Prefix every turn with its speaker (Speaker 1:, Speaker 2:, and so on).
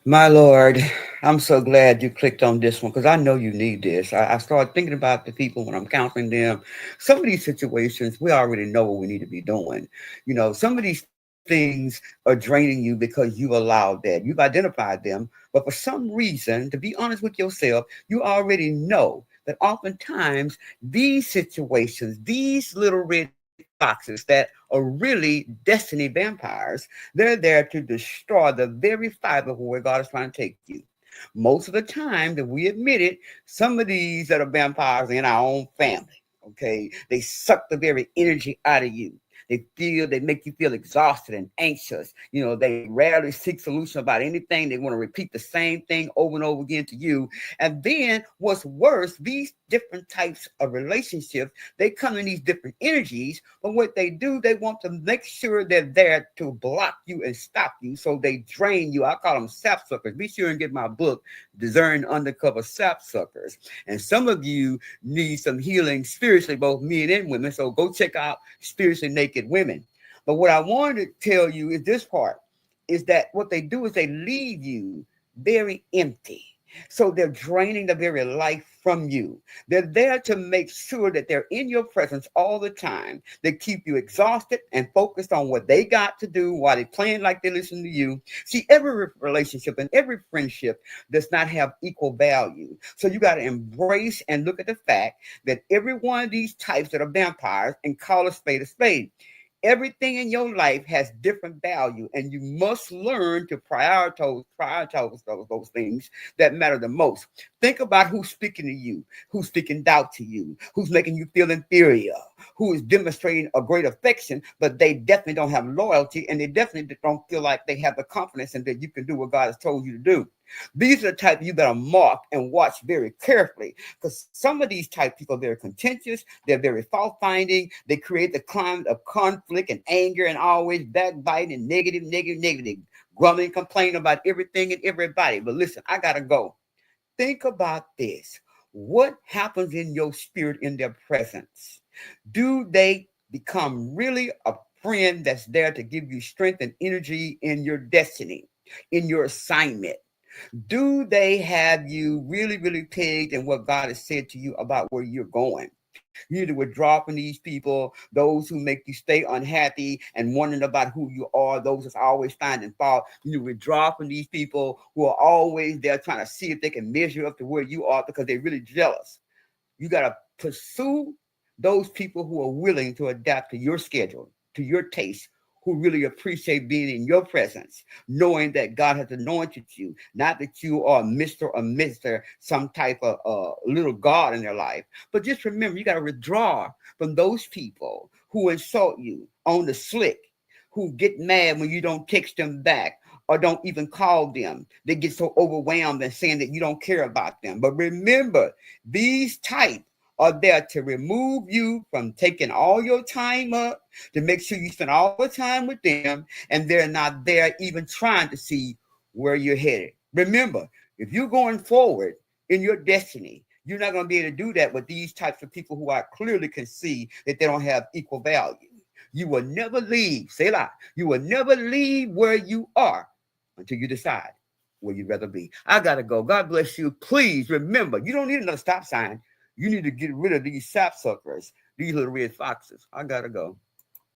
Speaker 1: My Lord, I'm so glad you clicked on this one because I know you need this. I started thinking about the people when I'm counseling them. Some of these situations, we already know what we need to be doing. Some of these things are draining you because you allowed that. You've identified them, but for some reason, to be honest with yourself, you already know that oftentimes these situations, these little red foxes that are really destiny vampires, they're there to destroy the very fiber of where God is trying to take you. Most of the time that we admit it, some of these that are vampires are in our own family. Okay. They suck the very energy out of you. They make you feel exhausted and anxious. They rarely seek solution about anything. They want to repeat the same thing over and over again to you. And then what's worse, these different types of relationships, they come in these different energies, but what they do, they want to make sure they're there to block you and stop you. So they drain you. I call them sap suckers. Be sure and get my book, Discern Undercover Sap Suckers. And some of you need some healing spiritually, both men and women. So go check out Spiritually Naked Women. But what I wanted to tell you is this part is that what they do is they leave you very empty. So they're draining the very life from you. They're there to make sure that they're in your presence all the time. They keep you exhausted and focused on what they got to do while they playing like they listen to you. See, every relationship and every friendship does not have equal value. So you got to embrace and look at the fact that every one of these types that are vampires and call a spade a spade. Everything in your life has different value, and you must learn to prioritize those things that matter the most. Think about who's speaking to you, who's speaking doubt to you, who's making you feel inferior, who is demonstrating a great affection, but they definitely don't have loyalty, and they definitely don't feel like they have the confidence and that you can do what God has told you to do. These are the type you better mark and watch very carefully because some of these type people are very contentious, they're very fault finding, they create the climate of conflict and anger and always backbiting and negative, grumbling, complaining about everything and everybody. But listen, I gotta go. Think about this. What happens in your spirit in their presence? Do they become really a friend that's there to give you strength and energy in your destiny, in your assignment? Do they have you really, really pegged in what God has said to you about where you're going? You need to withdraw from these people, those who make you stay unhappy and wondering about who you are, those that's always finding fault. You need to withdraw from these people who are always there trying to see if they can measure up to where you are because they're really jealous. You got to pursue those people who are willing to adapt to your schedule, to your taste, who really appreciate being in your presence, knowing that God has anointed you, not that you are Mr. or Mr. some type of little God in their life. But just remember, you got to withdraw from those people who insult you on the slick, who get mad when you don't text them back or don't even call them. They get so overwhelmed and saying that you don't care about them. But remember, these type are there to remove you from taking all your time up, to make sure you spend all the time with them, and they're not there even trying to see where you're headed. Remember, if you're going forward in your destiny, you're not going to be able to do that with these types of people who I clearly can see that they don't have equal value. You will never leave, say la, you will never leave where you are until you decide where you'd rather be. I gotta go. God bless you. Please remember, you don't need another stop sign. You need to get rid of these sapsuckers, these little red foxes. I gotta go.